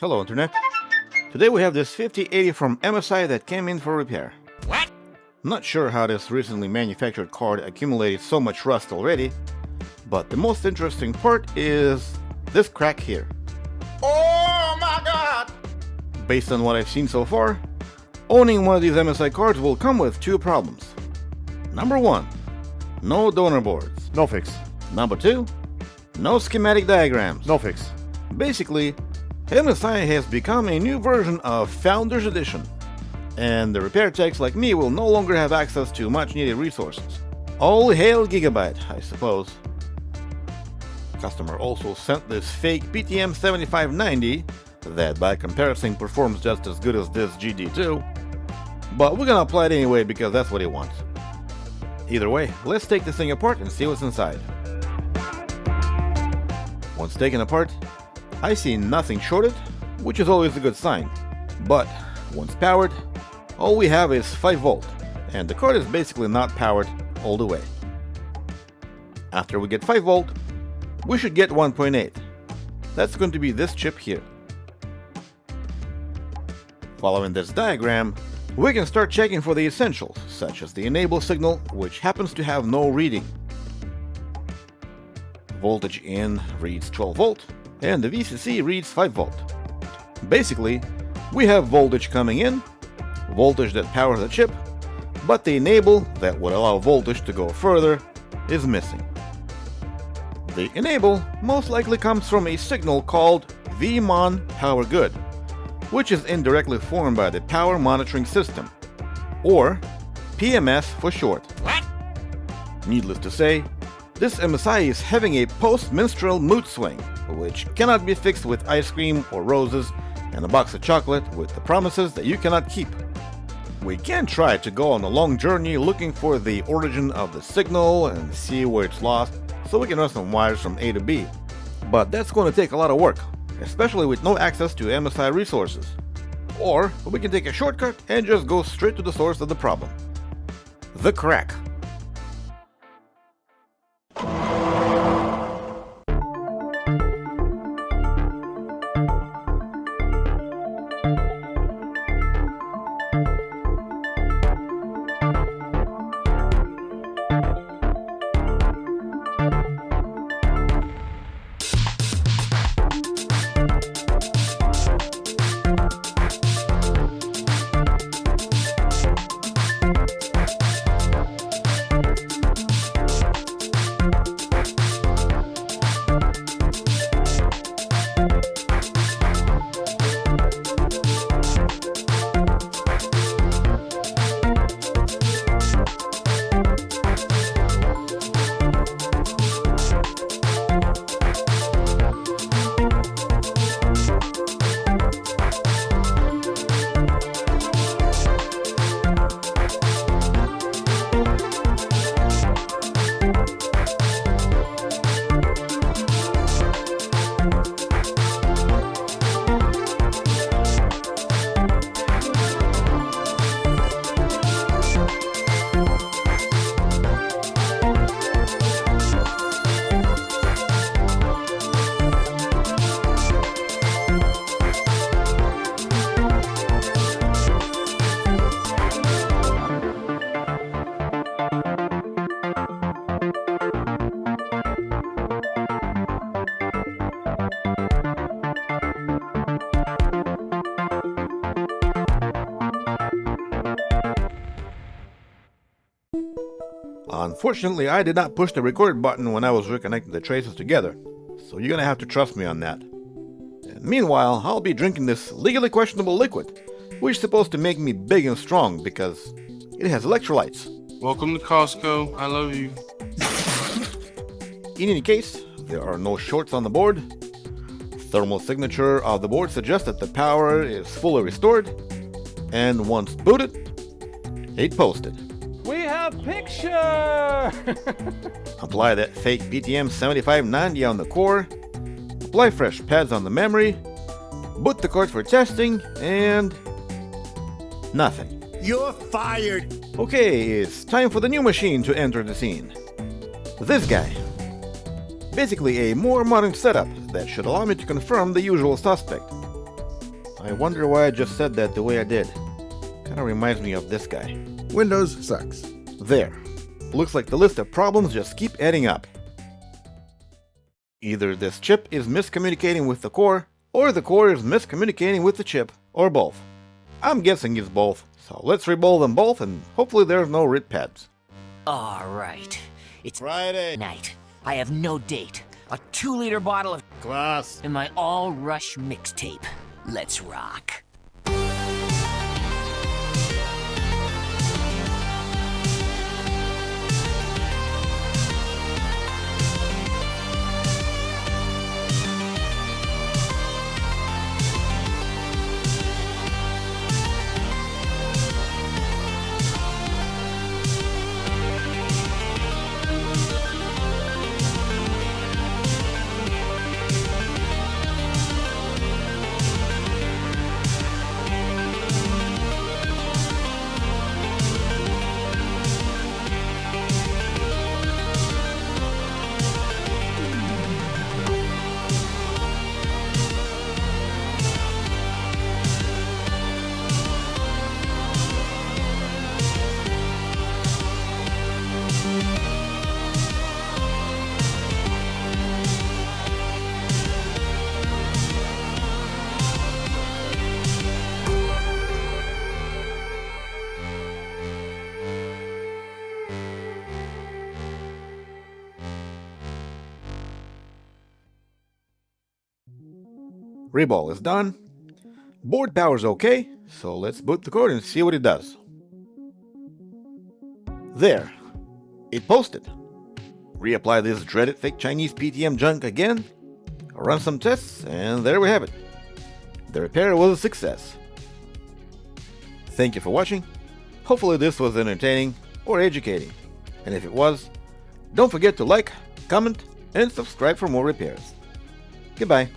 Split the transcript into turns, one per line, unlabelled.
Hello Internet. Today we have this 5080 from MSI that came in for repair.
What?
Not sure how this recently manufactured card accumulated so much rust already, but the most interesting part is this crack here.
Oh my god!
Based on what I've seen so far, owning one of these MSI cards will come with two problems. Number 1, no donor boards.
No fix.
Number 2, no schematic diagrams.
No fix.
Basically, MSI has become a new version of Founders Edition, and the repair techs like me will no longer have access to much needed resources. All hail Gigabyte, I suppose. Customer also sent this fake PTM 7590 that by comparison performs just as good as this GD2, but we're gonna apply it anyway because that's what he wants. Either way, let's take this thing apart and see what's inside. Once taken apart, I see nothing shorted, which is always a good sign, but once powered, all we have is 5 volt, and the card is basically not powered all the way. After we get 5 volt, we should get 1.8. That's going to be this chip here. Following this diagram, we can start checking for the essentials, such as the enable signal, which happens to have no reading. Voltage in reads 12 volt, and the VCC reads 5 volt. Basically, we have voltage coming in, voltage that powers the chip, but the enable that would allow voltage to go further is missing. The enable most likely comes from a signal called VMon Power Good, which is indirectly formed by the Power Monitoring System, or PMS for short.
What?
Needless to say, this MSI is having a post-menstrual mood swing, which cannot be fixed with ice cream or roses and a box of chocolate with the promises that you cannot keep. We can try to go on a long journey looking for the origin of the signal and see where it's lost, so we can run some wires from A to B. But that's going to take a lot of work, especially with no access to MSI resources. Or we can take a shortcut and just go straight to the source of the problem. The crack. Unfortunately, I did not push the record button when I was reconnecting the traces together, so you're gonna have to trust me on that. And meanwhile, I'll be drinking this legally questionable liquid, which is supposed to make me big and strong because it has electrolytes.
Welcome to Costco. I love you.
In any case, there are no shorts on the board. Thermal signature of the board suggests that the power is fully restored, and once booted, it posted.
We have picture!
Apply that fake PTM 7590 on the core, apply fresh pads on the memory, boot the card for testing, and nothing.
You're fired!
Okay, it's time for the new machine to enter the scene. This guy. Basically a more modern setup that should allow me to confirm the usual suspect. I wonder why I just said that the way I did. Kinda reminds me of this guy.
Windows sucks.
There. Looks like the list of problems just keep adding up. Either this chip is miscommunicating with the core, or the core is miscommunicating with the chip, or both. I'm guessing it's both, so let's reball them both and hopefully there's no RIT pads.
Alright. It's
Friday.
night. I have no date. A 2-liter bottle of
Class.
and my all rush mixtape. Let's rock.
Reball is done. Board power's okay, so let's boot the code and see what it does. There. It posted. Reapply this dreaded fake Chinese PTM junk again, run some tests, and there we have it. The repair was a success. Thank you for watching. Hopefully this was entertaining or educating. And if it was, don't forget to like, comment, and subscribe for more repairs. Goodbye.